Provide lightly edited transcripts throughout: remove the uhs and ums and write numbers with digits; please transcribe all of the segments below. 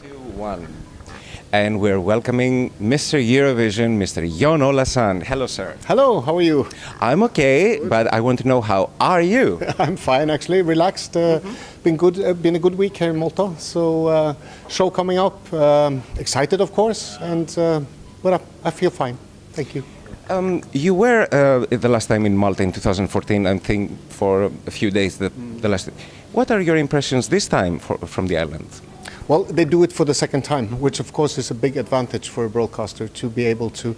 2, 1. And we're welcoming Mr. Eurovision, Mr. Jon Ola Sand. Hello, sir. Hello, how are you? I'm okay, but I want to know, how are you? I'm fine, actually, relaxed. Been good. Been a good week here in Malta. So show coming up. Excited, of course, and but I feel fine. Thank you. You were the last time in Malta in 2014, I think, for a few days. The last. What are your impressions this time from the island? Well, they do it for the second time, which of course is a big advantage for a broadcaster to be able to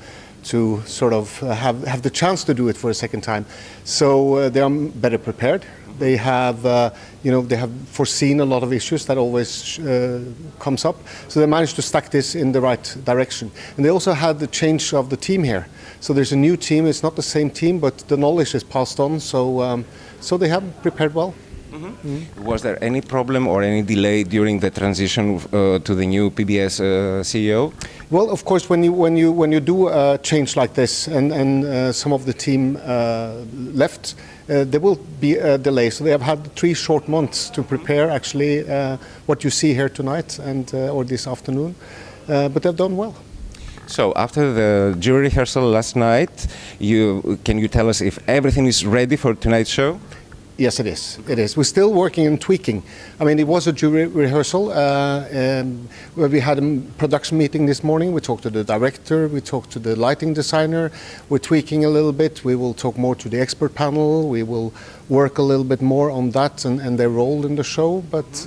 sort of have the chance to do it for a second time. So they are better prepared. They have, they have foreseen a lot of issues that always comes up. So they managed to stack this in the right direction. And they also had the change of the team here. So there's a new team. It's not the same team, but the knowledge is passed on. So they have prepared well. Was there any problem or any delay during the transition to the new PBS CEO? Well, of course, when you do a change like this and some of the team left, there will be a delay. So they have had 3 short months to prepare actually what you see here tonight and or this afternoon, but they've done well. So after the jury rehearsal last night, can you tell us if everything is ready for tonight's show? Yes, it is. It is. We're still working and tweaking. I mean, it was a jury rehearsal where we had a production meeting this morning. We talked to the director, we talked to the lighting designer. We're tweaking a little bit. We will talk more to the expert panel. We will work a little bit more on that and their role in the show. But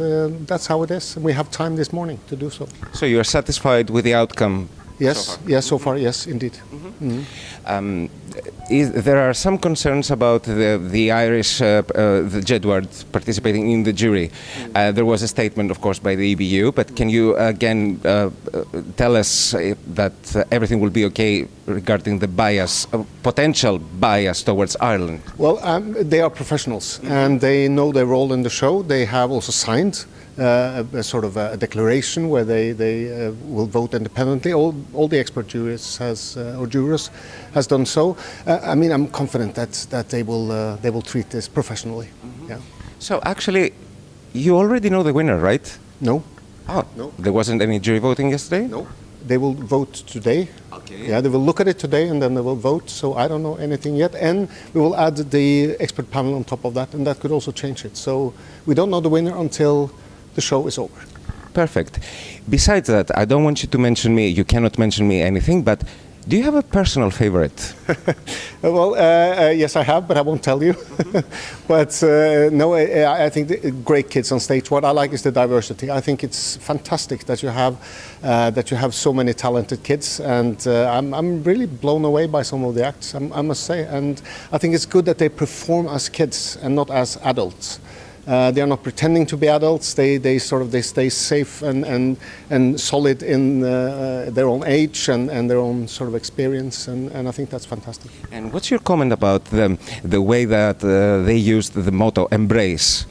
that's how it is. We have time this morning to do so. So you're satisfied with the outcome? Yes, yes, so far, yes, indeed. There are some concerns about the Irish, the Jedward, participating in the jury. There was a statement, of course, by the EBU, but can you again tell us that everything will be okay regarding the bias, potential bias towards Ireland? Well, they are professionals and they know their role in the show. They have also signed a sort of a declaration where they will vote independently. All the expert jurors has done so. I mean, I'm confident that they will treat this professionally. Yeah. So actually, you already know the winner, right? No. Oh, no. There wasn't any jury voting yesterday? No. They will vote today. Okay. Yeah, they will look at it today and then they will vote. So I don't know anything yet. And we will add the expert panel on top of that, and that could also change it. So we don't know the winner until the show is over. Perfect. Besides that, I don't want you to mention me, you cannot mention me anything, but do you have a personal favorite? Well, yes, I have, but I won't tell you. But no, I think the great kids on stage. What I like is the diversity. I think it's fantastic that you have so many talented kids, and I'm really blown away by some of the acts, I must say. And I think it's good that they perform as kids and not as adults. They are not pretending to be adults. They stay safe and solid in their own age and their own sort of experience, and I think that's fantastic. And what's your comment about the way that they used the motto "Embrace"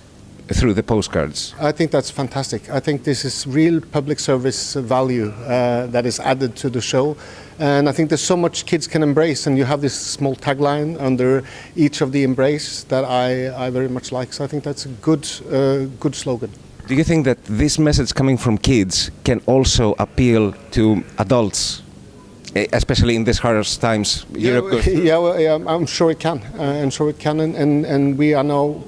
through the postcards? I think that's fantastic. I think this is real public service value that is added to the show. And I think there's so much kids can embrace, and you have this small tagline under each of the embrace that I very much like. So I think that's a good slogan. Do you think that this message coming from kids can also appeal to adults, especially in these harsh times? Yeah, I'm sure it can. I'm sure it can, and we are now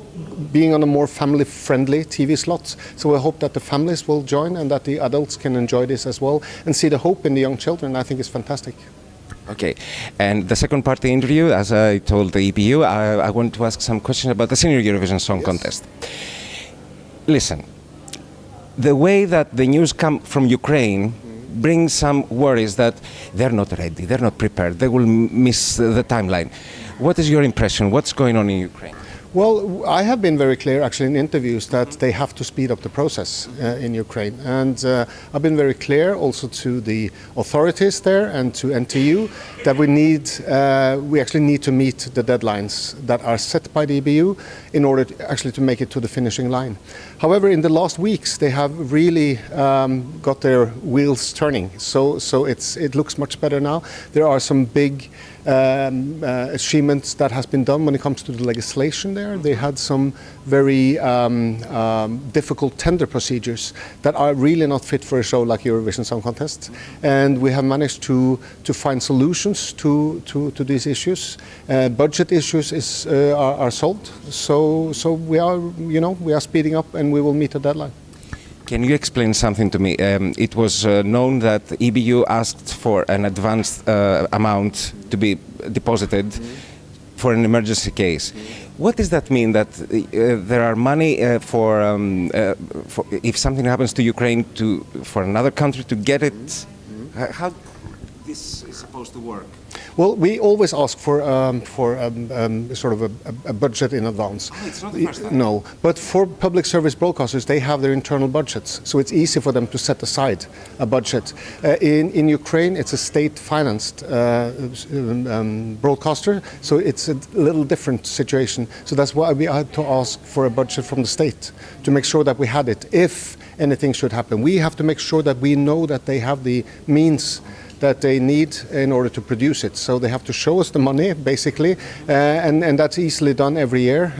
being on a more family-friendly TV slot. So I hope that the families will join and that the adults can enjoy this as well and see the hope in the young children. I think it's fantastic. Okay, and the second part of the interview, as I told the EPU, I want to ask some questions about the Senior Eurovision Song Contest. Listen, the way that the news come from Ukraine brings some worries that they're not ready, they're not prepared, they will miss the timeline. What is your impression? What's going on in Ukraine? Well, I have been very clear actually in interviews that they have to speed up the process in Ukraine. And I've been very clear also to the authorities there and to NTU that we actually need to meet the deadlines that are set by the EBU in order to make it to the finishing line. However, in the last weeks, they have really got their wheels turning. So it looks much better now. There are some big achievements that has been done when it comes to the legislation there. They had some very difficult tender procedures that are really not fit for a show like Eurovision Song Contest. And we have managed to find solutions to these issues. Budget issues are solved. So we are speeding up and we will meet the deadline. Can you explain something to me? It was known that EBU asked for an advanced amount to be deposited for an emergency case. What does that mean? That there are money for if something happens to Ukraine for another country to get it? How this is supposed to work? Well, we always ask for sort of a budget in advance. Oh, it's not the first time. No, but for public service broadcasters, they have their internal budgets, so it's easy for them to set aside a budget. In Ukraine, it's a state-financed broadcaster, so it's a little different situation. So that's why we had to ask for a budget from the state to make sure that we had it if anything should happen. We have to make sure that we know that they have the means that they need in order to produce it. So they have to show us the money, basically, and that's easily done every year,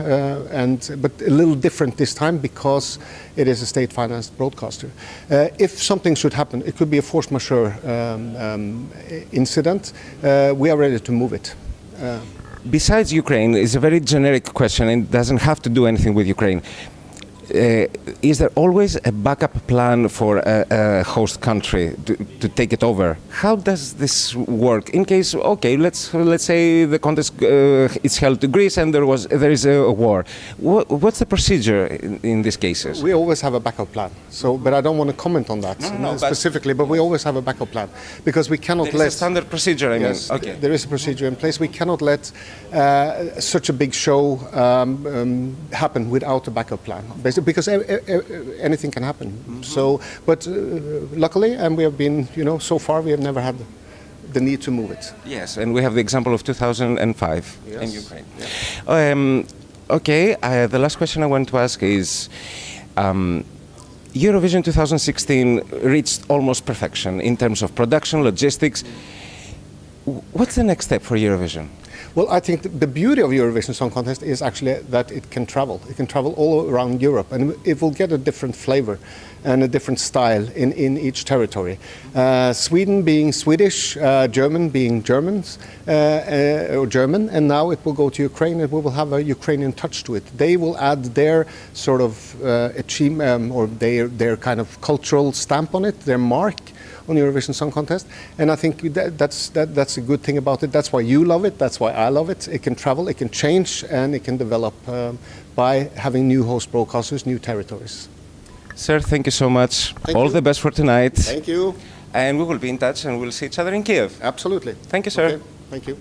but a little different this time because it is a state-financed broadcaster. If something should happen, it could be a force majeure incident, we are ready to move it. Besides Ukraine, it's a very generic question and doesn't have to do anything with Ukraine. Is there always a backup plan for a host country to take it over? How does this work? In case, okay, let's say the contest is held to Greece and there is a war. What's the procedure in these cases? We always have a backup plan. So, but I don't want to comment on that specifically. But we always have a backup plan because we cannot let. There is a standard procedure. I mean, okay. There is a procedure in place. We cannot let such a big show happen without a backup plan. Because anything can happen. So, but luckily, and we have been, so far we have never had the need to move it. Yes, and we have the example of 2005 in Ukraine. Yeah. Okay, the last question I want to ask is, Eurovision 2016 reached almost perfection in terms of production, logistics. What's the next step for Eurovision? Well, I think the beauty of Eurovision Song Contest is actually that it can travel. It can travel all around Europe, and it will get a different flavor and a different style in each territory. Sweden being Swedish, German being Germans, or German, and now it will go to Ukraine, and we will have a Ukrainian touch to it. They will add their sort of achievement or their kind of cultural stamp on it, their mark on Eurovision Song Contest, and I think that's a good thing about it. That's why you love it. That's why I love it. It can travel, it can change, and it can develop by having new host broadcasters, new territories. Sir, thank you so much. Thank All you. the best for tonight. Thank you. And we will be in touch, and we'll see each other in Kiev. Absolutely. Thank you, sir. Okay. Thank you.